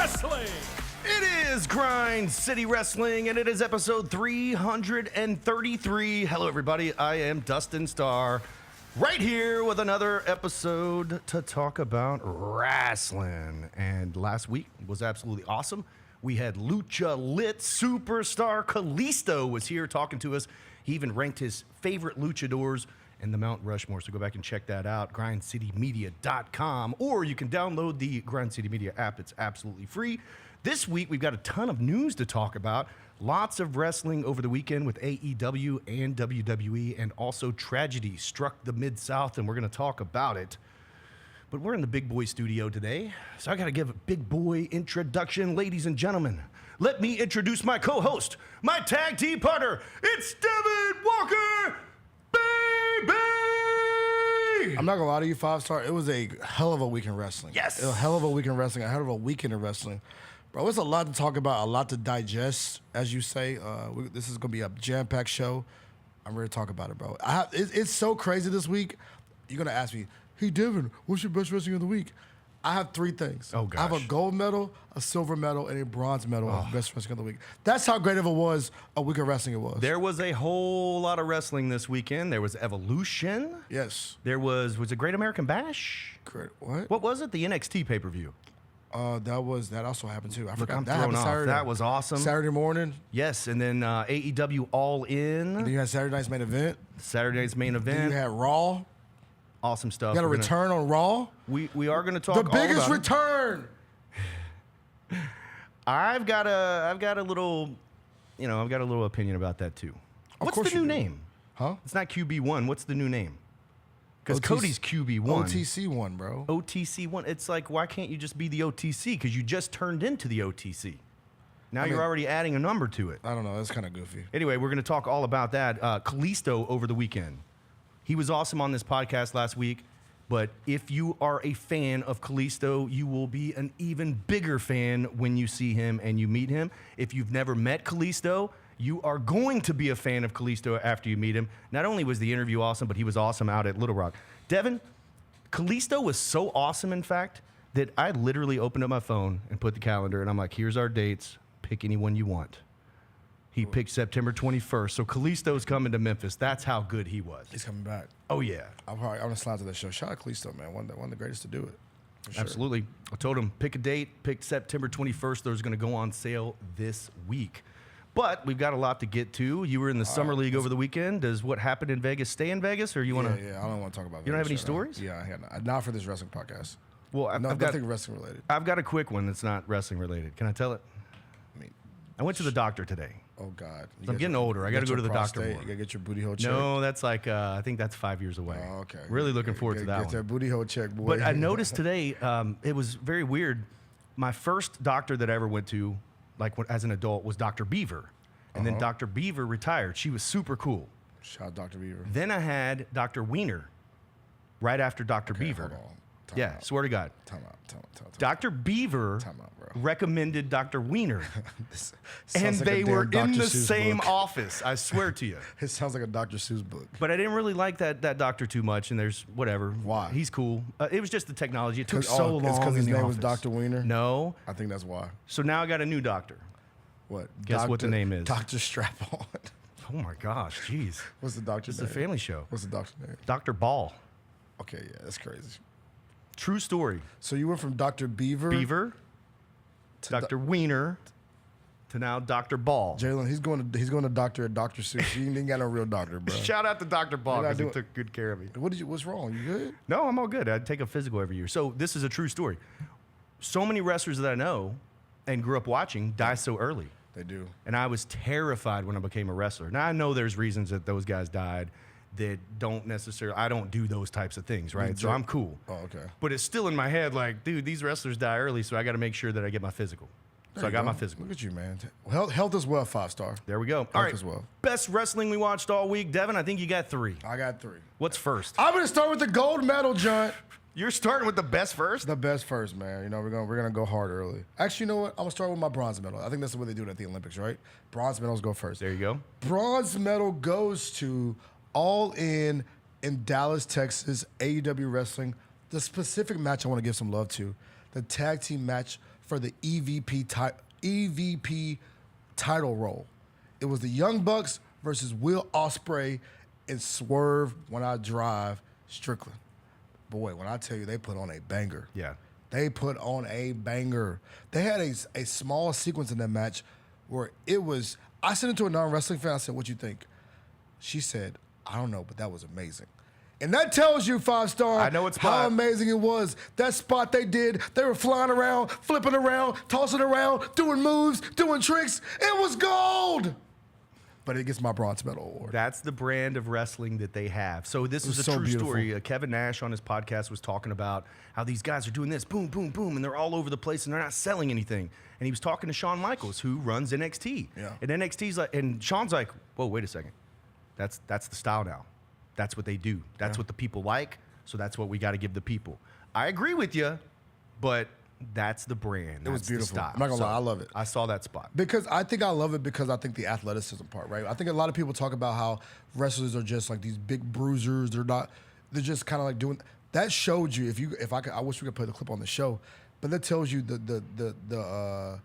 Wrestling. It is Grind City Wrestling, and it is episode 333. Hello, everybody. I am Dustin Starr, right here with another episode to talk about wrestling. And last week was absolutely awesome. We had Lucha Lit superstar Kalisto was here talking to us. He even ranked his favorite luchadors in the Mount Rushmore, so go back and check that out, grindcitymedia.com, or you can download the Grind City Media app. It's absolutely free. This week, we've got a ton of news to talk about. Lots of wrestling over the weekend with AEW and WWE, and also tragedy struck the Mid-South, and we're going to talk about it. But we're in the Big Boy studio today, so I got to give a big boy introduction. Ladies and gentlemen, let me introduce my co-host, my tag team partner. It's Devin Walker, baby! I'm not going to lie to you, 5-star. It was a hell of a week in wrestling. Yes. It was a hell of a week in wrestling, a hell of a weekend in wrestling. Bro, it's a lot to talk about, a lot to digest, as you say. This is going to be a jam-packed show. I'm ready to talk about it, bro. It's so crazy this week. You're going to ask me, hey, Devin, what's your best wrestling of the week? I have three things. Oh, gosh. I have a gold medal, a silver medal, and a bronze medal of best wrestling of the week. That's how great of it was, a week of wrestling it was. There was a whole lot of wrestling this weekend. There was Evolution. Yes. There was it Great American Bash? Great. What? What was it? The NXT pay-per-view. That also happened too. I Look, forgot. I'm That thrown happened off. Saturday. That was awesome. Saturday morning. Yes, and then AEW All In. Then you had Saturday night's main event. Saturday's main Then event. you had Raw. Awesome stuff. You got a return on Raw. We are gonna talk The all biggest about it. return. I've got a little, I've got a little opinion about that too. What's course the new you do. name? Huh? It's not QB1. What's the new name? Because OTC Cody's QB1. OTC one, bro. OTC1. It's like, why can't you just be the OTC? Because you just turned into the OTC. Now mean- you're already adding a number to it. I don't know. That's kind of goofy. Anyway, we're going to talk all about that. Kalisto over the weekend. He was awesome on this podcast last week, but if you are a fan of Kalisto, you will be an even bigger fan when you see him and you meet him. If you've never met Kalisto, you are going to be a fan of Kalisto after you meet him. Not only was the interview awesome, but he was awesome out at Little Rock. Devin, Kalisto was so awesome, in fact, that I literally opened up my phone and put the calendar, and I'm like, here's our dates. Pick anyone you want. He picked September 21st. So Kalisto's coming to Memphis. That's how good he was. He's coming back. Oh, yeah. I'm gonna slide to that show. Shout out Kalisto, man. One of the greatest to do it. For sure. Absolutely. I told him, pick a date, pick September 21st. Those are going to go on sale this week. But we've got a lot to get to. You were in the Summer League over the weekend. Does what happened in Vegas stay in Vegas, or you want to? Yeah, I don't want to talk about. You don't have any Vegas right now. stories? Yeah, I had not for this wrestling podcast. Well, I've got Nothing wrestling related. I've got a quick one that's not wrestling related. Can I tell it? I mean, I went to the doctor today. oh God. I'm getting older. I got to go to the doctor more. You gotta get your booty hole checked. No, that's like I think that's 5 years away. Oh, okay. Really looking forward to that Get one. that booty hole checked, boy. But I noticed today, it was very weird. My first doctor that I ever went to, as an adult, was Dr. Beaver. And then Dr. Beaver retired. She was super cool. Shout out Dr. Beaver. Then I had Dr. Wiener right after Dr. Beaver. Hold on. Yeah, swear to God. Time out. Dr. Beaver Time out, bro. recommended Dr. Wiener. This And sounds like a they damn were Dr. in the Seuss same book. office, I swear to you. It sounds like a Dr. Seuss book. But I didn't really like that doctor too much, and there's whatever. Why? He's cool. It was just the technology. It took It's so long. because his in the name was office. Dr. Wiener? No. I think that's why. So now I got a new doctor. What? Guess what the name is. Dr. Strap-on. Oh my gosh, jeez. What's the doctor's It's a name? family show. What's the doctor's name? Dr. Ball. Okay, yeah, that's crazy. True story. So you went from Dr. Beaver to Dr. Wiener to now Dr. Ball. Jalen, he's going to doctor at Dr. Seuss. He ain't got no real doctor, bro. Shout out to Dr. Ball You're not because he doing- took good care of me. What's wrong? You good? No, I'm all good. I take a physical every year. So this is a true story. So many wrestlers that I know and grew up watching die so early. They do. And I was terrified when I became a wrestler. Now, I know there's reasons that those guys died that don't necessarily, I don't do those types of things, right? So I'm cool. Oh, okay. But it's still in my head like, dude, these wrestlers die early, so I got to make sure that I get my physical. So I got my physical. Look at you, man. Health as well, 5-star. There we go. All right. as well. Best wrestling we watched all week. Devin, I think you got 3. I got 3. What's first? I'm gonna start with the gold medal, John. You're starting with the best first? The best first, man. You know, we're gonna go hard early. Actually, you know what? I'm gonna start with my bronze medal. I think that's the way they do it at the Olympics, right? Bronze medals go first. There you go. Bronze medal goes to All In Dallas, Texas, AEW Wrestling. The specific match I want to give some love to, the tag team match for the EVP title role. It was the Young Bucks versus Will Ospreay and Swerve When I Drive Strickland. Boy, when I tell you they put on a banger. Yeah. They put on a banger. They had a small sequence in that match where it was, I sent it to a non-wrestling fan. I said, what you think? She said, I don't know, but that was amazing. And that tells you, 5-star, I know what how spot. amazing it was. That spot they did, they were flying around, flipping around, tossing around, doing moves, doing tricks. It was gold. But it gets my bronze medal award. That's the brand of wrestling that they have. So this is a so true beautiful. story. Kevin Nash on his podcast was talking about how these guys are doing this, boom, boom, boom, and they're all over the place and they're not selling anything. And he was talking to Shawn Michaels, who runs NXT. Yeah. And NXT's like, and Shawn's like, whoa, wait a second. That's the style now. That's what they do. That's what the people like. So that's what we got to give the people. I agree with you, but that's the brand. It was That's the beautiful. style. I'm not gonna lie, I love it. I saw that spot. Because I think I love it because I think the athleticism part, right? I think a lot of people talk about how wrestlers are just like these big bruisers. They're just kind of like doing. That showed you. I wish we could play the clip on the show, but that tells you the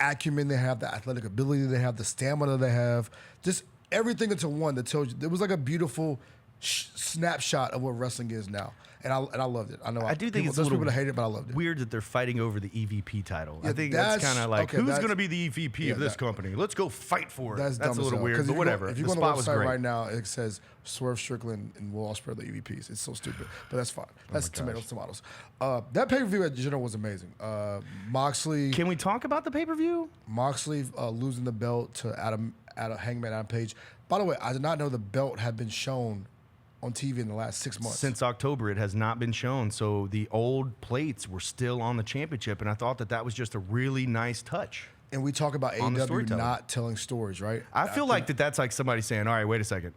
acumen they have, the athletic ability they have, the stamina they have, just everything into one. That tells you it was like a beautiful snapshot of what wrestling is now. And I loved it. I know I do think it's a there's little people that hate it, but I loved it. weird that they're fighting over the EVP title. Yeah, I think that's kind of like, okay, who's that's- going to be the EVP of this that- company? Let's go fight for it. That's dumb a as little hell. weird, 'Cause but if whatever. If you The go on the spot was website great. right now, it says Swerve Strickland and Will Ospreay are the EVPs. It's so stupid, but that's fine. That's tomatoes. That pay-per-view at General was amazing. Moxley Can we talk about the pay-per-view? losing the belt to Hangman Adam Page. By the way, I did not know the belt had been shown on TV in the last 6 months. Since October, it has not been shown. So the old plates were still on the championship, and I thought that was just a really nice touch. And we talk about on the AEW storytelling. not telling stories, right? I feel like that's like somebody saying, all right, wait a second.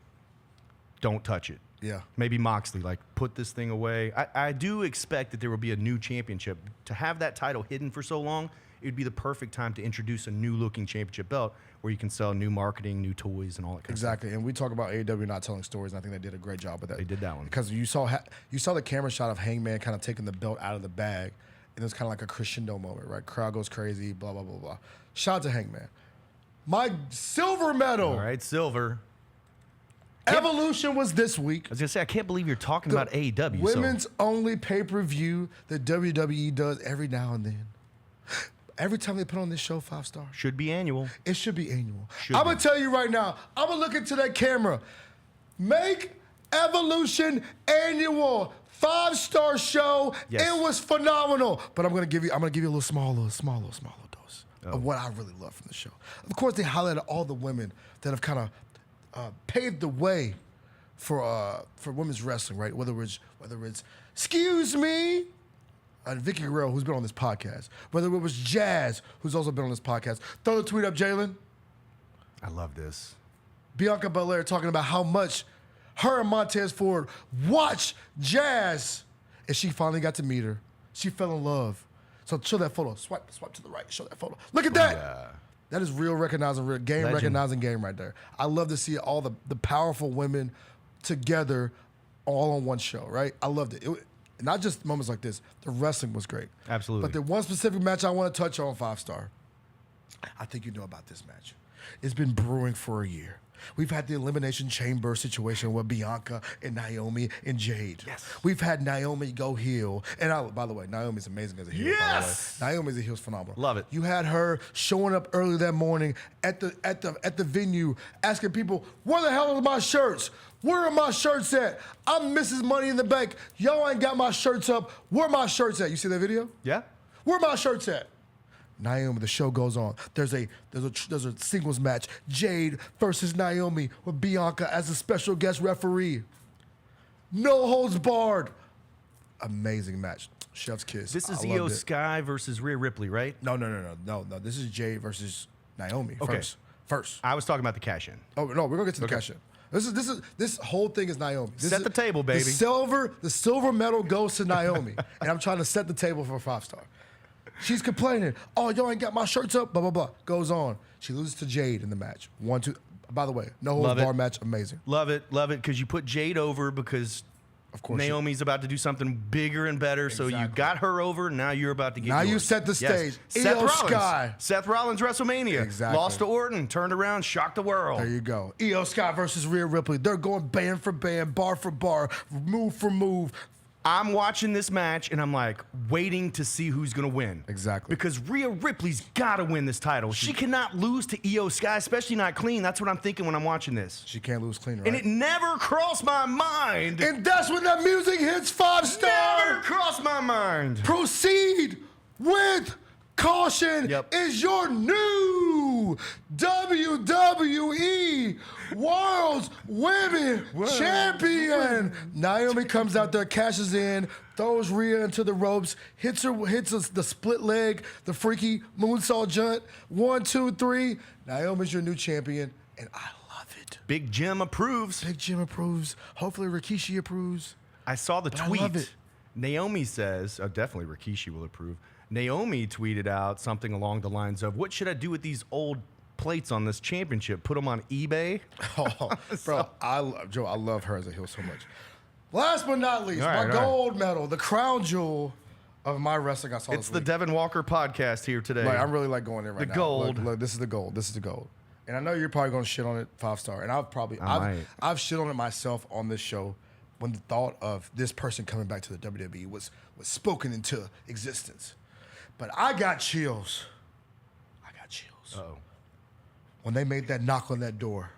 Don't touch it. Yeah. Maybe Moxley, like, put this thing away. I do expect that there will be a new championship. To have that title hidden for so long, it would be the perfect time to introduce a new-looking championship belt where you can sell new marketing, new toys, and all that kind of stuff. Exactly, and we talk about AEW not telling stories, and I think they did a great job with that. They did that one. Because you saw the camera shot of Hangman kind of taking the belt out of the bag, and it was kind of like a crescendo moment, right? Crowd goes crazy, blah, blah, blah, blah. Shout out to Hangman. My silver medal. All right, silver. Evolution was this week. I was going to say, I can't believe you're talking about AEW. Women's only pay-per-view that WWE does every now and then. Every time they put on this show, 5-star. Should be annual. It should be annual. Should I'm be. going to tell you right now, I'm going to look into that camera. Make Evolution annual. 5-star show. Yes. It was phenomenal. But I'm going to give you a little small dose of what I really love from the show. Of course, they highlighted all the women that have kind of paved the way for women's wrestling, right? Whether it's excuse me, Vicky Guerrero, who's been on this podcast. Whether it was Jazz, who's also been on this podcast. Throw the tweet up, Jalen. I love this. Bianca Belair talking about how much her and Montez Ford watch Jazz. And she finally got to meet her. She fell in love. So show that photo. Swipe to the right. Show that photo. Look at that. Yeah. That is real recognizing, real game Legend. recognizing game right there. I love to see all the powerful women together all on one show, right? I loved it. Not just moments like this. The wrestling was great. Absolutely. But the one specific match I want to touch on, 5-star, I think you know about this match. It's been brewing for a year. We've had the Elimination Chamber situation with Bianca and Naomi and Jade. Yes. We've had Naomi go heel. And by the way, Naomi's amazing as a heel. Yes. By the way. Naomi as a heel is phenomenal. Love it. You had her showing up early that morning at the venue, asking people, "Where the hell are my shirts? Where are my shirts at? I'm Mrs. Money in the Bank. Y'all ain't got my shirts up. Where my shirts at?" You see that video? Yeah. Where my shirts at? Naomi, the show goes on. There's a singles match. Jade versus Naomi with Bianca as a special guest referee. No holds barred. Amazing match. Chef's kiss. This is I Io loved it. Sky versus Rhea Ripley, right? No. This is Jade versus Naomi. Okay. First. I was talking about the cash-in. Oh no, we're gonna get to the cash in. This whole thing is Naomi. Set the table, baby. The silver medal goes to Naomi, and I'm trying to set the table for a 5-star. She's complaining. "Oh, y'all ain't got my shirts up." Blah blah blah. Goes on. She loses to Jade in the match. 1-2. By the way, no holds Love it. bar match. Amazing. Love it, because you put Jade over because Of course. Naomi's about to do something bigger and better, so you got her over. Now you're about to get Now yours. you set the stage. Yes. Io Sky. Seth Rollins, WrestleMania. Exactly. Lost to Orton, turned around, shocked the world. There you go. Io Sky versus Rhea Ripley. They're going band for band, bar for bar, move for move. I'm watching this match, and I'm like waiting to see who's going to win. Exactly. Because Rhea Ripley's got to win this title. She cannot lose to Io Sky, especially not clean. That's what I'm thinking when I'm watching this. She can't lose clean, right? And it never crossed my mind. And that's when that music hits 5-star. Never crossed my mind. Proceed with caution. Yep. Is your new WWE World's Women Champion. Naomi comes out there, cashes in, throws Rhea into the ropes, hits the split leg, the freaky moonsault jump. 1, 2, 3. Naomi's your new champion, and I love it. Big Jim approves. Big Jim approves. Hopefully Rikishi approves. I saw the tweet. I love it. Naomi says, definitely Rikishi will approve. Naomi tweeted out something along the lines of, what should I do with these old plates on this championship? Put them on eBay? Oh, bro, I love her as a heel so much. Last but not least, All right, my gold medal, the crown jewel of my wrestling. I saw It's this the week. Devin Walker podcast here today. Like, I'm really like going in right now. The gold. Look, this is the gold. This is the gold. And I know you're probably going to shit on it 5-star. And I've shit on it myself on this show when the thought of this person coming back to the WWE was spoken into existence. But I got chills. Uh-oh. When they made that knock on that door.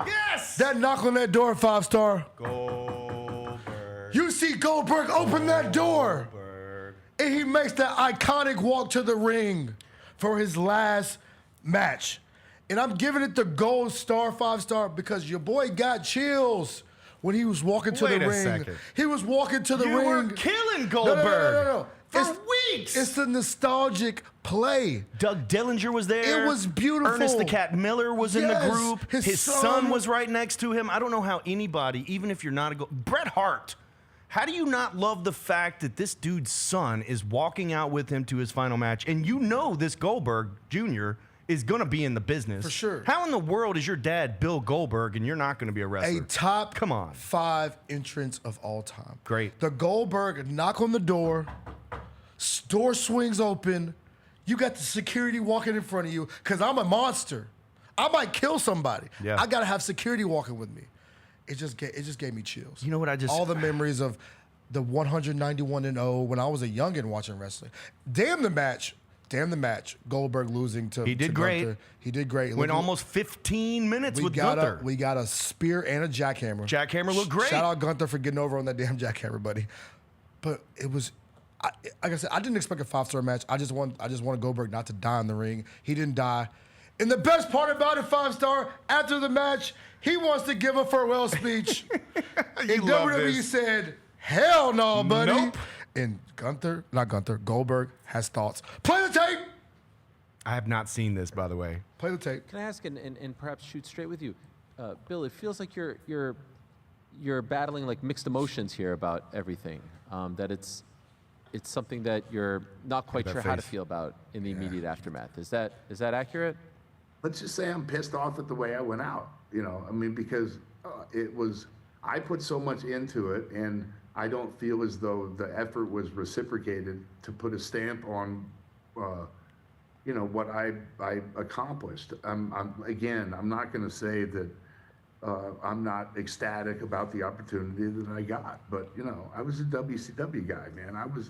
Yes! That knock on that door, 5-star. Goldberg. You see Goldberg open that door. Goldberg. And he makes that iconic walk to the ring for his last match. And I'm giving it the gold star, 5-star, because your boy got chills when he was walking to Wait the a ring. second. He was walking to the You ring. were killing Goldberg. No. For weeks. It's the nostalgic play. Doug Dillinger was there. It was beautiful. Ernest the Cat Miller was in the Yes, group. his son son was right next to him. I don't know how anybody, even if you're not a Bret Hart, how do you not love the fact that this dude's son is walking out with him to his final match, and you know this Goldberg Jr. is going to be in the business? For sure. How in the world is your dad Bill Goldberg and you're not going to be a wrestler? A top Come on. 5 entrance of all time. Great. The Goldberg knock on the door. Door swings open. You got the security walking in front of you because I'm a monster. I might kill somebody. Yeah. I got to have security walking with me. It just gave me chills. You know what I just... All the memories of the 191-0 when I was a youngin' watching wrestling. Damn the match. Goldberg losing to He did to great. Gunther. He did great. Went almost 15 minutes with Gunther. We got a spear and a jackhammer. Jackhammer looked great. Shout out Gunther for getting over on that damn jackhammer, buddy. But it was, like I said, I didn't expect a 5-star match. I just wanted Goldberg not to die in the ring. He didn't die. And the best part about it, 5-star, after the match, he wants to give a farewell speech. And WWE said, hell no, buddy. Nope. And Goldberg has thoughts. Play the tape. I have not seen this, by the way. Play the tape. Can I ask and perhaps shoot straight with you, Bill? It feels like you're battling like mixed emotions here about everything. That it's something that you're not quite sure how to feel about in the immediate aftermath. Is that accurate? Let's just say I'm pissed off at the way I went out. Because I put so much into it, and I don't feel as though the effort was reciprocated to put a stamp on, what I accomplished. I'm not going to say that I'm not ecstatic about the opportunity that I got, but I was a WCW guy, man. I was.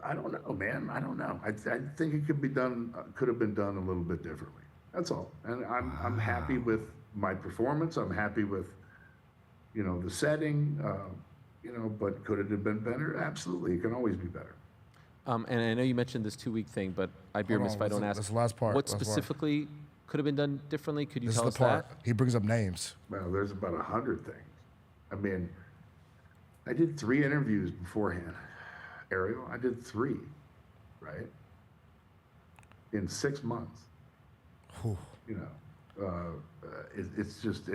I don't know, man. I don't know. I think it could have been done a little bit differently. That's all. And I'm happy with my performance. I'm happy with, the setting. But could it have been better? Absolutely. It can always be better. And I know you mentioned this 2-week thing, but I'd be remiss if I don't ask. That's the last part. What specifically could have been done differently? Could you This tell is us the part. that? He brings up names. Well, there's about 100 things. I mean, I did 3 interviews beforehand. Ariel, I did 3, right? In 6 months. Whew. It's just,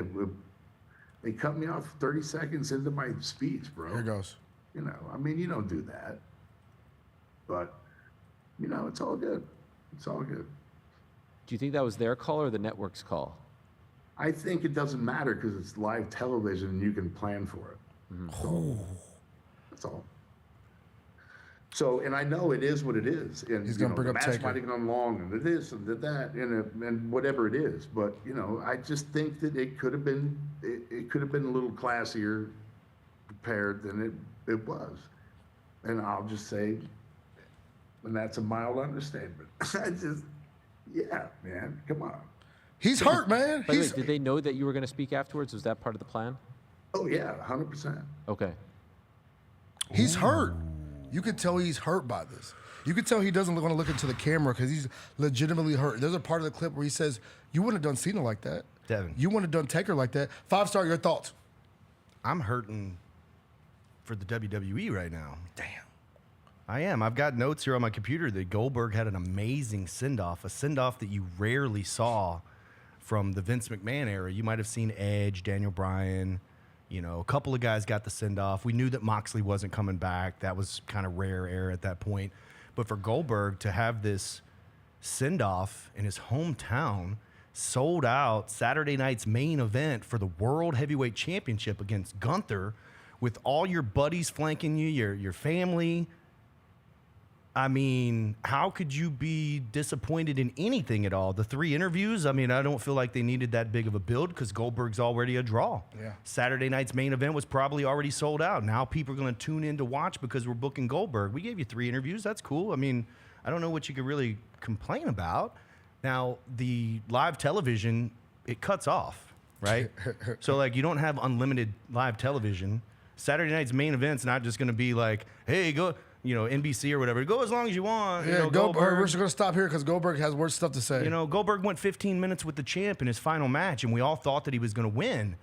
they cut me off 30 seconds into my speech, bro. Here goes. You don't do that. But, it's all good. It's all good. Do you think that was their call or the network's call? I think it doesn't matter because it's live television and you can plan for it. So, that's all. So, and I know it is what it is. And He's going to bring the up match Taker. might have gone long and this and that and whatever it is. But, I just think that it could have been a little classier prepared than it was. And I'll just say, and that's a mild understatement. Yeah, man, come on. He's hurt, man. By the way, did they know that you were going to speak afterwards? Was that part of the plan? Oh, yeah, 100%. Okay. He's hurt. You could tell he's hurt by this. You could tell he doesn't want to look into the camera because he's legitimately hurt. There's a part of the clip where he says, "You wouldn't have done Cena like that. Devin. You wouldn't have done Taker like that." 5-star, your thoughts? I'm hurting for the WWE right now. Damn. I am. I've got notes here on my computer that Goldberg had an amazing send-off, a send-off that you rarely saw from the Vince McMahon era. You might have seen Edge, Daniel Bryan, a couple of guys got the send-off. We knew that Moxley wasn't coming back. That was kind of rare air at that point. But for Goldberg to have this send-off in his hometown, sold out Saturday night's main event for the World Heavyweight Championship against Gunther, with all your buddies flanking you, your family. I mean, how could you be disappointed in anything at all? The 3 interviews, I mean, I don't feel like they needed that big of a build because Goldberg's already a draw. Yeah. Saturday night's main event was probably already sold out. Now people are going to tune in to watch because we're booking Goldberg. We gave you 3 interviews. That's cool. I mean, I don't know what you could really complain about. Now, the live television, it cuts off, right? So, you don't have unlimited live television. Saturday night's main event's not just going to be like, hey, go... NBC or whatever. Go as long as you want. Yeah, Goldberg. We're just going to stop here because Goldberg has worse stuff to say. Goldberg went 15 minutes with the champ in his final match, and we all thought that he was going to win.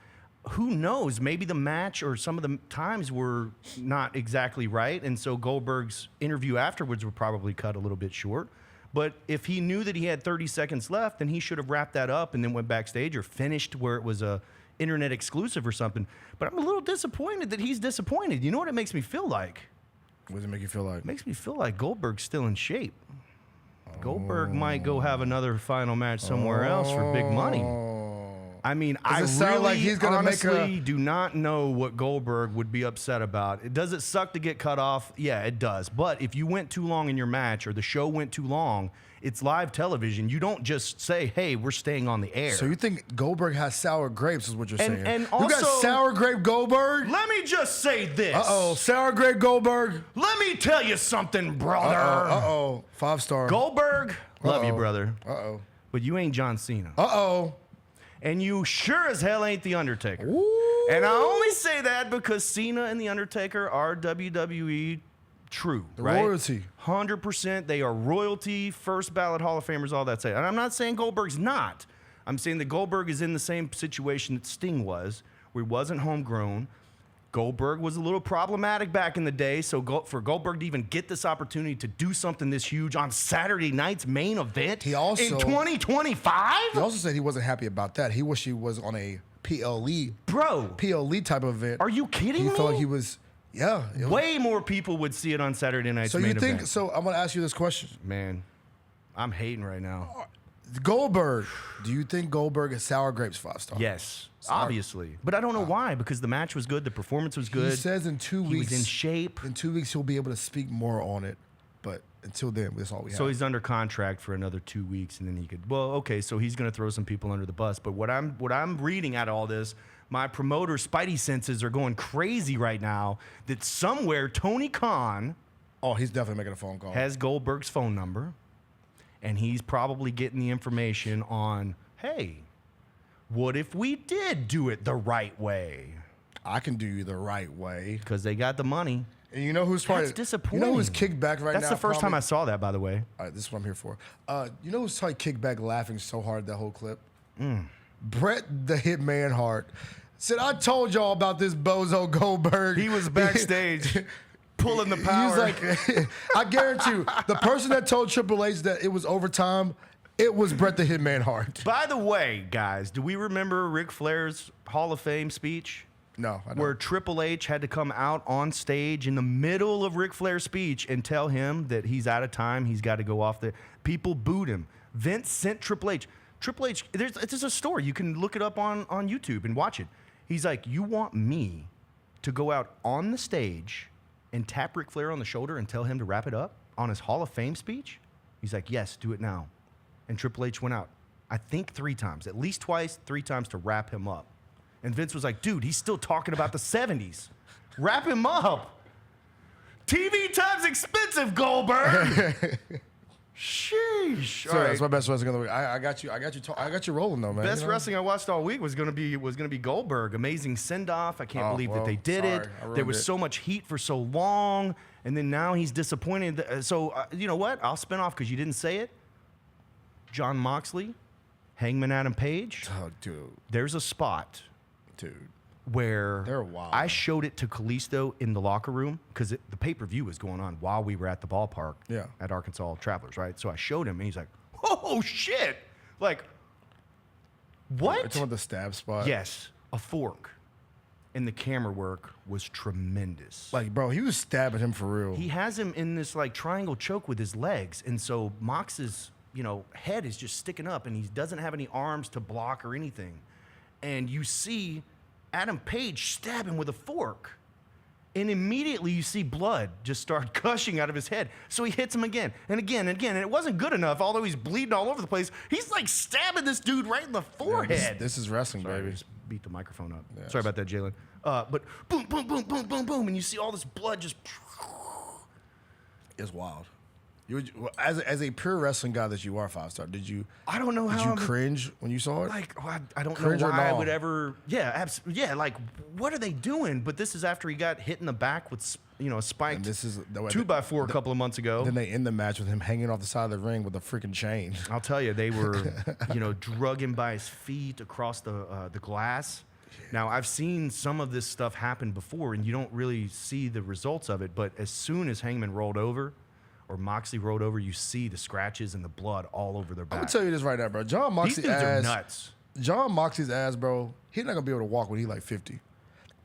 Who knows? Maybe the match or some of the times were not exactly right, and so Goldberg's interview afterwards were probably cut a little bit short. But if he knew that he had 30 seconds left, then he should have wrapped that up and then went backstage or finished where it was a internet exclusive or something. But I'm a little disappointed that he's disappointed. You know what it makes me feel like? What does it make you feel like? It makes me feel like Goldberg's still in shape. Goldberg might go have another final match somewhere else for big money. I mean, I really honestly do not know what Goldberg would be upset about. Does it suck to get cut off? Yeah, it does. But if you went too long in your match or the show went too long, it's live television. You don't just say, hey, we're staying on the air. So you think Goldberg has sour grapes is what you're saying. And you also, got sour grape Goldberg? Let me just say this. Uh-oh, sour grape Goldberg? Let me tell you something, brother. Uh-oh, 5-star. Goldberg, love you, brother. Uh-oh. But you ain't John Cena. Uh-oh. And you sure as hell ain't The Undertaker. Ooh. And I only say that because Cena and The Undertaker are WWE true, right? Royalty. 100%. They are royalty, first ballot Hall of Famers, all that say. And I'm not saying Goldberg's not. I'm saying that Goldberg is in the same situation that Sting was, where he wasn't homegrown. Goldberg was a little problematic back in the day, so for Goldberg to even get this opportunity to do something this huge on Saturday night's main event in 2025? He also said he wasn't happy about that. He wished he was on a PLE. Bro. PLE type of event. Are you kidding me? He felt like he was, yeah. Way more people would see it on Saturday night's main event. So I'm going to ask you this question. Man, I'm hating right now. Goldberg. Do you think Goldberg is sour grapes 5-star? Yes, obviously. But I don't know why, because the match was good, the performance was good. He says in 2 weeks. He was in shape. In 2 weeks, he'll be able to speak more on it. But until then, that's all we have. So he's under contract for another 2 weeks, and then he could. Well, okay, so he's going to throw some people under the bus. But what I'm reading out of all this, my promoter spidey senses are going crazy right now. That somewhere Tony Khan, he's definitely making a phone call. Has Goldberg's phone number, and he's probably getting the information on, hey, what if we did do it the right way? I can do you the right way because they got the money. And you know who's probably disappointing. You know who's kicked back right now? That's the first time I saw that, by the way. All right, this is what I'm here for. You know who's probably kicked back laughing so hard that whole clip? Bret the Hitman Hart said, "I told y'all about this bozo Goldberg." He was backstage pulling the power. He's like, I guarantee you, the person that told Triple H that it was overtime, it was Bret the Hitman Hart. By the way, guys, do we remember Ric Flair's Hall of Fame speech? No, I don't. Where Triple H had to come out on stage in the middle of Ric Flair's speech and tell him that he's out of time, he's got to go off there. People booed him. Vince sent Triple H. Triple H, there's a story. You can look it up on YouTube and watch it. He's like, you want me to go out on the stage and tap Ric Flair on the shoulder and tell him to wrap it up on his Hall of Fame speech? He's like, yes, do it now. And Triple H went out, I think 3 times, at least twice, 3 times to wrap him up. And Vince was like, dude, he's still talking about the 70s. Wrap him up. TV time's expensive, Goldberg. Sheesh. So that's my best wrestling of the week. I got you rolling though, man. Best wrestling I watched all week was gonna be Goldberg. Amazing send off. I can't believe that they did it. There was so much heat for so long, and then now he's disappointed. So you know what? I'll spin off because you didn't say it. John Moxley, Hangman Adam Page. Oh, dude. There's a spot, Dude. where They're wild. I showed it to Kalisto in the locker room because the pay-per-view was going on while we were at the ballpark at Arkansas Travelers, right? So I showed him, and he's like, oh, shit. Like, what? You're talking about the stab spot? Yes, a fork. And the camera work was tremendous. Like, bro, he was stabbing him for real. He has him in this, like, triangle choke with his legs, and so Mox's, head is just sticking up, and he doesn't have any arms to block or anything. And you see Adam Page stab him with a fork. And immediately you see blood just start gushing out of his head. So he hits him again and again and again. And it wasn't good enough, although he's bleeding all over the place. He's like stabbing this dude right in the forehead. Yeah, this is wrestling, Sorry, baby. I just beat the microphone up. Yeah, Sorry about that, Jalen. But boom, boom, boom, boom, boom, boom. And you see all this blood just... It's wild. As a pure wrestling guy that you are, 5-star, did you? I don't know how. Did you cringe when you saw it? Like, I don't Cringe know or why I no? would ever. Yeah, yeah. Like, what are they doing? But this is after he got hit in the back with, a spiked And this is 2x4 a couple of months ago. Then they end the match with him hanging off the side of the ring with a freaking chain. I'll tell you, they were, drug him by his feet across the glass. Now, I've seen some of this stuff happen before, and you don't really see the results of it. But as soon as Hangman rolled over, or Moxley rolled over, you see the scratches and the blood all over their back. I'm gonna tell you this right now, bro. John These Moxley's dudes are ass. nuts. John Moxley's ass, bro. He's not gonna be able to walk when he's like 50.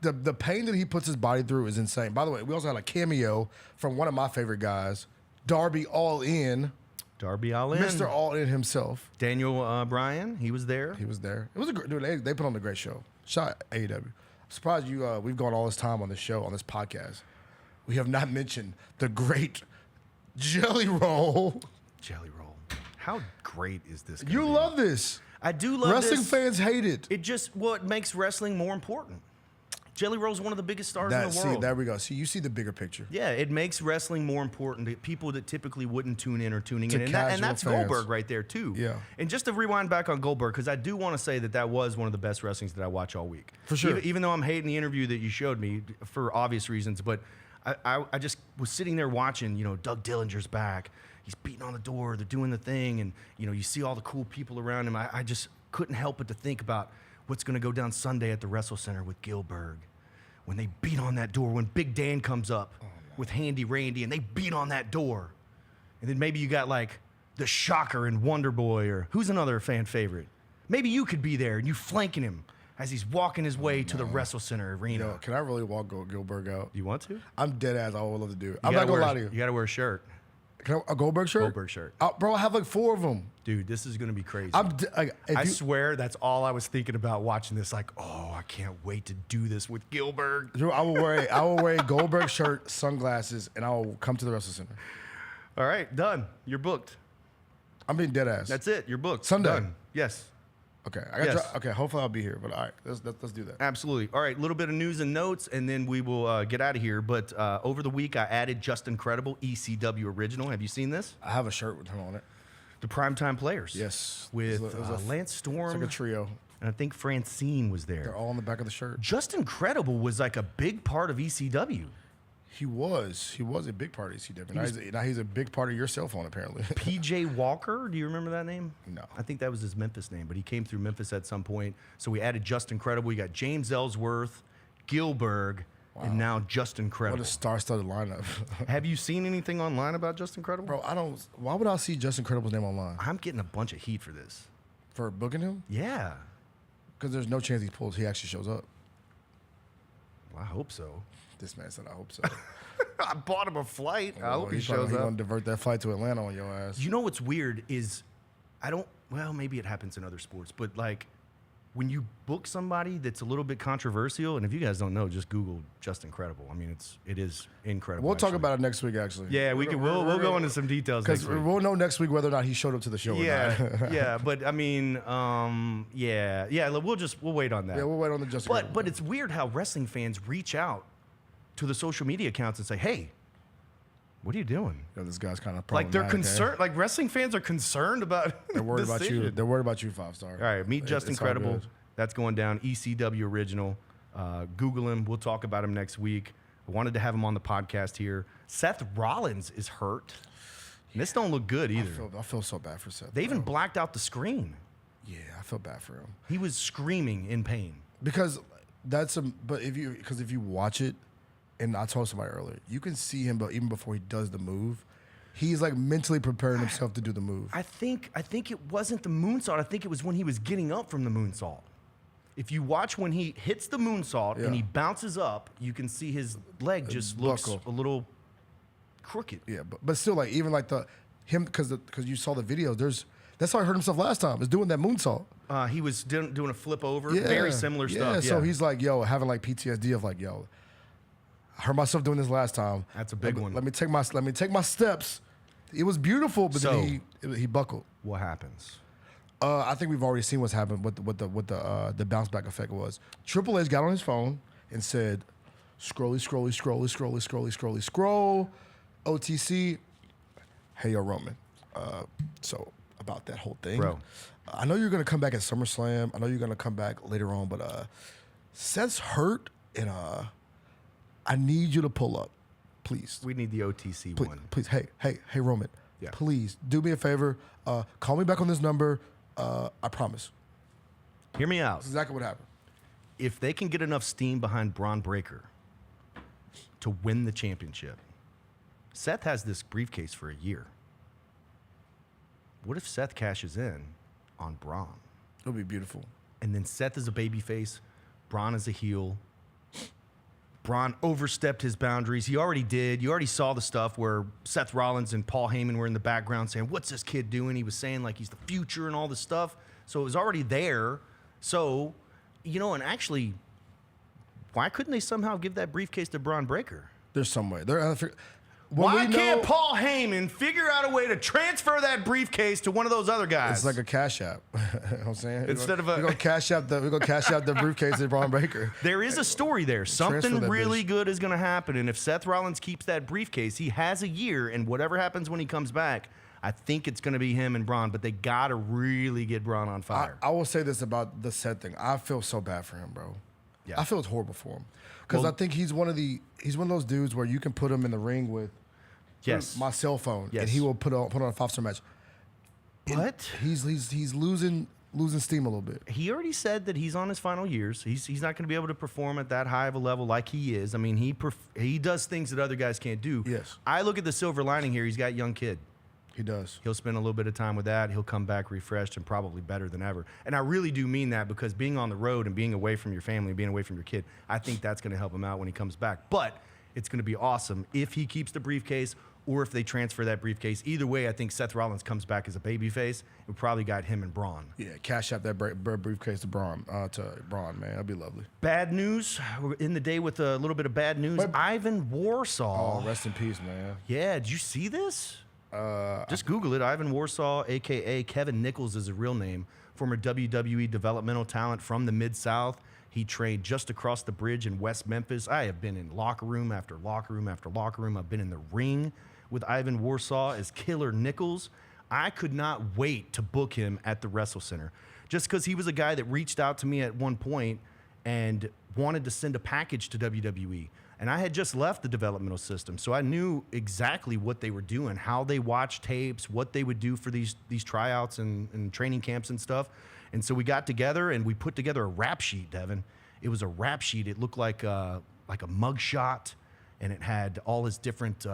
The pain that he puts his body through is insane. By the way, we also had a cameo from one of my favorite guys, Darby All In, Darby All In. Mr. All In himself. Daniel Bryan, he was there. He was there. It was a great, dude. They put on a great show. Shout out AEW. I'm surprised you. We've gone all this time on this show, on this podcast. We have not mentioned the great Jelly Roll. Jelly Roll. How great is this? You love this. I do love Wrestling this. fans hate it. It makes wrestling more important. Jelly Roll's one of the biggest stars in the world. See, there we go. See, you see the bigger picture. Yeah, it makes wrestling more important to people that typically wouldn't tune in or tuning To in. And casual that's fans. Goldberg right there, too. Yeah. And just to rewind back on Goldberg, because I do want to say that was one of the best wrestlings that I watch all week. For sure. Even though I'm hating the interview that you showed me for obvious reasons, but I just was sitting there watching, Doug Dillinger's back. He's beating on the door. They're doing the thing. And, you see all the cool people around him. I just couldn't help but to think about what's going to go down Sunday at the Wrestle Center with Goldberg. When they beat on that door, when Big Dan comes up with Handy Randy and they beat on that door. And then maybe you got like the Shocker and Wonder Boy, or who's another fan favorite? Maybe you could be there and you flanking him as he's walking his way to the Wrestle Center arena. Yo, can I really walk Goldberg out? You want to? I'm dead ass. I would love to do it. I'm not gonna lie to you. You got to wear a shirt. Can I, a Goldberg shirt? Goldberg shirt. Bro, I have like 4 of them. Dude, this is going to be crazy. I swear that's all I was thinking about watching this. Like, oh, I can't wait to do this with Goldberg. I will wear a Goldberg shirt, sunglasses, and I will come to the Wrestle Center. All right, done. You're booked. I'm being dead ass. That's it. You're booked. Sunday. Done. Yes. Okay. Yes. Okay. Hopefully I'll be here. But all right, let's do that. Absolutely. All right, a little bit of news and notes, and then we will get out of here. But over the week, I added Just Incredible ECW Original. Have you seen this? I have a shirt with him on it. The Primetime Players. Yes. With It was Lance Storm. It's like a trio. And I think Francine was there. They're all on the back of the shirt. Just Incredible was like a big part of ECW. He was a big part of ECW. Now he's a big part of your cell phone, apparently. PJ Walker, do you remember that name? No. I think that was his Memphis name, but he came through Memphis at some point. So we added Just Incredible. You got James Ellsworth, Goldberg, and now Just Incredible. What a star-studded lineup. Have you seen anything online about Just Incredible? Bro, why would I see Just Incredible's name online? I'm getting a bunch of heat for this. For booking him? Yeah. Because there's no chance he actually shows up. Well, I hope so. This man said, I hope so. I bought him a flight. I hope he He's shows going up. to divert that flight to Atlanta on your ass. You know what's weird is I don't well, maybe it happens in other sports, but like when you book somebody that's a little bit controversial, and if you guys don't know, just Google Just Incredible. I mean, it is incredible. We'll talk actually. about it next week, actually. Yeah, we'll go into some details next Because week. we'll know next week whether or not he showed up to the show or not. Yeah, but I mean, yeah. We'll wait on that. Yeah, we'll wait on the Just Incredible. But it's weird how wrestling fans reach out to the social media accounts and say, "Hey, what are you doing?" Yeah, this guy's kind of Like they're concerned. Like wrestling fans are concerned about. They're worried about you. decision. They're worried about you, 5-star. All right, meet Just It's all Incredible. good. That's going down. ECW original. Google him. We'll talk about him next week. I wanted to have him on the podcast here. Seth Rollins is hurt. And this don't look good either. I feel so bad for Seth. They even bro. blacked out the screen. Yeah, I feel bad for him. He was screaming in pain. Because if you watch it, and I told somebody earlier, you can see him, but even before he does the move, he's like mentally preparing himself to do the move. I think it wasn't the moonsault. I think it was when he was getting up from the moonsault. If you watch when he hits the moonsault and he bounces up, you can see his leg just looks buckle. a little crooked. Yeah, but still, like even like because you saw the videos. That's how he hurt himself last time. Is doing that moonsault. He was doing a flip over. Yeah, Very similar stuff. Yeah. So he's like, having like PTSD of like, I hurt myself doing this last time. That's a big one. Let me take my steps. It was beautiful, but then he buckled. What happens? I think we've already seen what's happened. What the bounce back effect was. Triple H got on his phone and said, "Scrolly, scrolly, scrolly, scrolly, scrolly, scrolly, scroll." OTC. Hey, yo, Roman. So about that whole thing, Bro. I know you're gonna come back at SummerSlam. I know you're gonna come back later on, but Seth's hurt, and I need you to pull up, please. We need the OTC Please, one. please. Hey, Roman. Yeah. Please do me a favor. Call me back on this number. I promise. Hear me out. That's exactly what happened. If they can get enough steam behind Braun Breaker to win the championship, Seth has this briefcase for a year. What if Seth cashes in on Braun? It'll be beautiful. And then Seth is a babyface, Braun is a heel. Braun overstepped his boundaries. He already did. You already saw the stuff where Seth Rollins and Paul Heyman were in the background saying, "What's this kid doing?" He was saying like he's the future and all this stuff. So it was already there. So, and actually, why couldn't they somehow give that briefcase to Braun Breaker? There's some way. Why can't Paul Heyman figure out a way to transfer that briefcase to one of those other guys? It's like a cash app. You know what I'm saying? Instead of we're gonna cash out the briefcase to Braun Breaker. There is a story there. Transfer Something that really bitch. good is going to happen. And if Seth Rollins keeps that briefcase, he has a year. And whatever happens when he comes back, I think it's going to be him and Braun. But they got to really get Braun on fire. I will say this about the Seth thing. I feel so bad for him, bro. Yeah. I feel it's horrible for him because I think he's one of those dudes where you can put him in the ring with my cell phone and he will put on a 5-star match. What? He's losing steam a little bit. He already said that he's on his final years. He's not going to be able to perform at that high of a level like he is. I mean, he does things that other guys can't do. Yes. I look at the silver lining here. He's got a young kid. He does. He'll spend a little bit of time with that. He'll come back refreshed and probably better than ever. And I really do mean that because being on the road and being away from your family, being away from your kid, I think that's going to help him out when he comes back. But it's going to be awesome if he keeps the briefcase or if they transfer that briefcase. Either way, I think Seth Rollins comes back as a babyface. We probably got him and Braun. Yeah, cash out that briefcase to Braun, man. That'd be lovely. Bad news. We're in the day with a little bit of bad news. Ivan Warsaw. Oh, rest in peace, man. Yeah, did you see this? Just Google it. Ivan Warsaw, a.k.a. Kevin Nichols is his real name. Former WWE developmental talent from the Mid-South. He trained just across the bridge in West Memphis. I have been in locker room after locker room after locker room. I've been in the ring with Ivan Warsaw as Killer Nichols. I could not wait to book him at the Wrestle Center just because he was a guy that reached out to me at one point and wanted to send a package to WWE. And I had just left the developmental system, so I knew exactly what they were doing, how they watched tapes, what they would do for these tryouts and training camps and stuff. And so we got together and we put together a rap sheet, Devin. It was a rap sheet. It looked like a mug shot, and it had all his different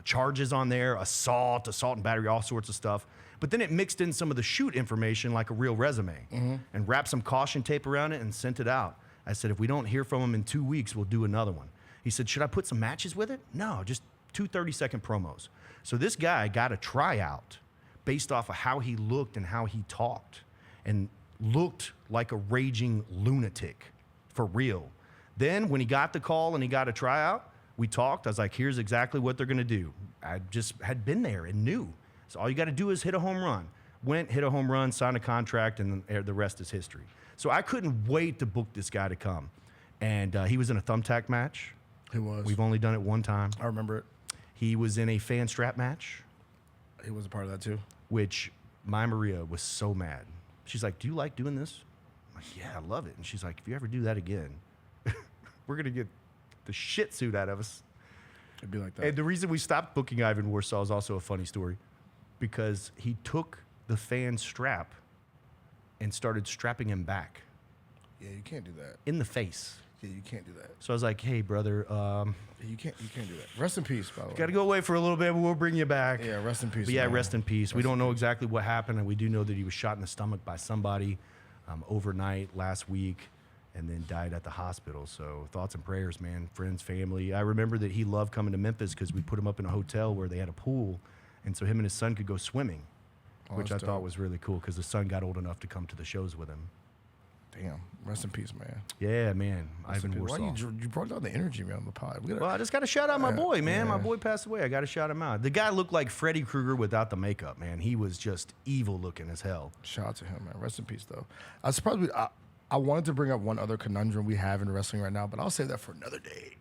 charges on there, assault and battery, all sorts of stuff. But then it mixed in some of the shoot information like a real resume and wrapped some caution tape around it and sent it out. I said, if we don't hear from him in 2 weeks, we'll do another one. He said, should I put some matches with it? No, just 2 30-second promos. So this guy got a tryout based off of how he looked and how he talked, and looked like a raging lunatic, for real. Then when he got the call and he got a tryout, we talked. I was like, here's exactly what they're going to do. I just had been there and knew. So all you got to do is hit a home run. Went, hit a home run, signed a contract, and the rest is history. So I couldn't wait to book this guy to come. And he was in a thumbtack match. He was. We've only done it one time. I remember it. He was in a fan strap match, He was a part of that too. which my Maria was so mad. She's like, do you like doing this? I'm like, yeah, I love it. And she's like, if you ever do that again, we're going to get the shit suit out of us. It'd be like that. And the reason we stopped booking Ivan Warsaw is also a funny story, because he took the fan strap and started strapping him back Yeah, you can't do that. in the face. Yeah, you can't do that. So I was like, hey, brother, You can't do that. Rest in peace, by the way. got to go away for a little bit, but we'll bring you back. Yeah, rest in peace. But yeah, man. rest in peace. We don't know exactly what happened, and we do know that he was shot in the stomach by somebody overnight last week and then died at the hospital. So thoughts and prayers, man. Friends, family. I remember that he loved coming to Memphis because we put him up in a hotel where they had a pool, and so him and his son could go swimming, which I that's thought dope. was really cool because the son got old enough to come to the shows with him. Damn. Rest in peace, man. Yeah, man. Rest in Ivan peace. Why Warsaw. you brought down the energy, man, on the pod. We gotta, Well, I just got to shout out my boy, man. My yeah. boy passed away. I got to shout him out. The guy looked like Freddy Krueger without the makeup, man. He was just evil looking as hell. shout out to him, man. Rest in peace, though. I was surprised. I wanted to bring up one other conundrum we have in wrestling right now, but I'll save that for another day.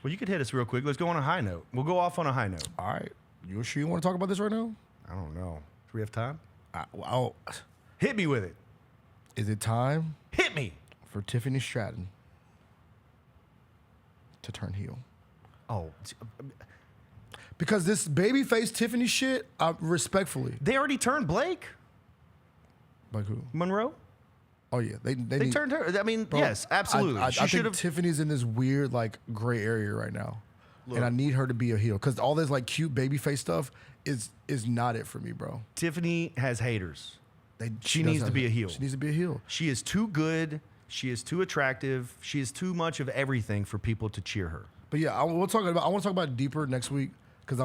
Well, you could hit us real quick. Let's go on a high note. We'll go off on a high note. All right. You sure you want to talk about this right now? I don't know. Do we have time? Hit me with it. Is it time Hit me. for Tiffany Stratton to turn heel? Oh, Because this babyface Tiffany shit, respectfully. they already turned Blake Like who? Monroe. Oh, yeah. They They turned her. I mean, Bro, yes, absolutely. I She should think have. Tiffany's in this weird, like, gray area right now. And I need her to be a heel. Because all this, like, cute babyface stuff is not it for me, bro. Tiffany has haters. She does needs to have- be a heel. She needs to be a heel. She is too good. She is too attractive. She is too much of everything for people to cheer her. But yeah, I want to talk about it deeper next week because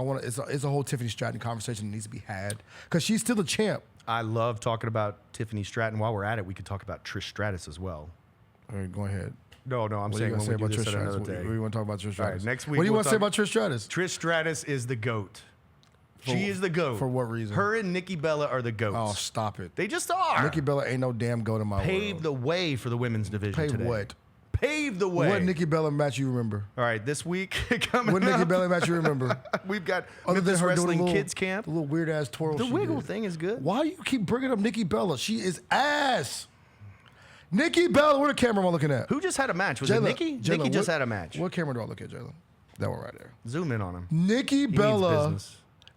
it's a whole Tiffany Stratton conversation that needs to be had because she's still the champ. I love talking about Tiffany Stratton. While we're at it, we could talk about Trish Stratus as well. All right, go ahead. No, I'm What are you saying gonna when say we do about this Trish at Stratus? another What day. do you want to talk about Trish All right, Stratus? next week What do you we'll want to say talk- about Trish Stratus? Trish Stratus is the GOAT. She is the GOAT. For what reason? Her and Nikki Bella are the GOATs. Oh, stop it. They just are. Nikki Bella ain't no damn go to my paved world. the way for the women's division Paved today. what? Paved the way. What Nikki Bella match you remember? All right, this week coming What Nikki up, Bella match you remember? we've got Other than Memphis her doing Wrestling the little, Kids Camp. the little weird ass twirl. The she wiggle did. thing is good. Why do you keep bringing up Nikki Bella? She is ass. Nikki Bella, what camera am I looking at? Who just had a match? Was it Nikki? Jayla, Nikki just what- had a match. What camera do I look at, Jalen? That one right there. Zoom in on him. Nikki He needs Bella business.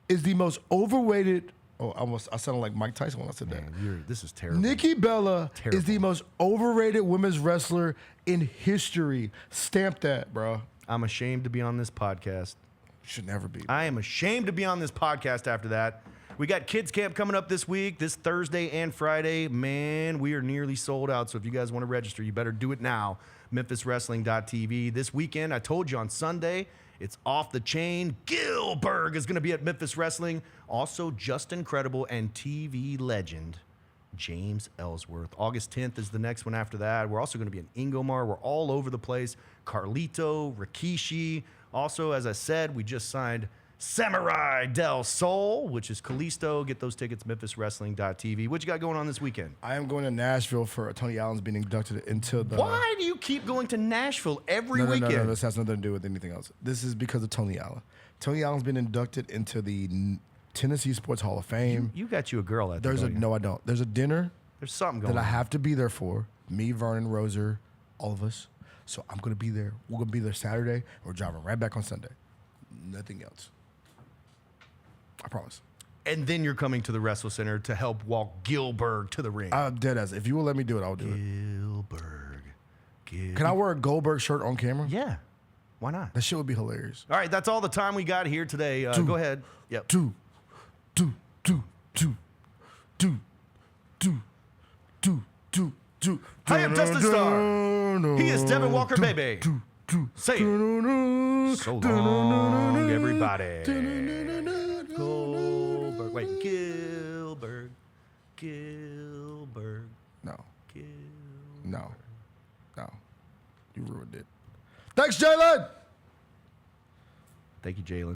is the most overrated. Oh, I sounded like Mike Tyson when I said that. Man, this is terrible. Nikki Bella is the Terrible. most overrated women's wrestler in history. Stamp that, bro. I'm ashamed to be on this podcast. Should never be. I am ashamed to be on this podcast after that. We got Kids Camp coming up this week, this Thursday and Friday. Man, we are nearly sold out. So if you guys want to register, you better do it now. MemphisWrestling.tv. This weekend, I told you on Sunday, it's off the chain. Goldberg is going to be at Memphis Wrestling. Also, just incredible and TV legend, James Ellsworth. August 10th is the next one after that. We're also going to be in Ingomar. We're all over the place. Carlito, Rikishi. Also, as I said, we just signed Samurai Del Sol, which is Kalisto. Get those tickets, MemphisWrestling.tv. What you got going on this weekend? I am going to Nashville for Tony Allen's being inducted into the. Why do you keep going to Nashville every weekend? No. This has nothing to do with anything else. This is because of Tony Allen. Tony Allen's been inducted into the Tennessee Sports Hall of Fame. You got you a girl at There's there. a no, I don't. There's a dinner There's something going that I on. have to be there for. Me, Vernon, Roser, all of us. So I'm gonna be there. We're gonna be there Saturday. We're driving right back on Sunday. Nothing else. I promise. And then you're coming to the Wrestle Center to help walk Goldberg to the ring. Dead ass. If you will let me do it, I'll do it. Goldberg. Can I wear a Goldberg shirt on camera? Yeah. Why not? That shit would be hilarious. All right, that's all the time we got here today. Go ahead. Yep. Do. I am Dustin Starr. He is Devin Walker, baby. Say it. So long, everybody. Goldberg. Wait. Wait, Gilbert. Gilbert. No. Gilbert. No. You ruined it. Thanks, Jalen. Thank you, Jalen.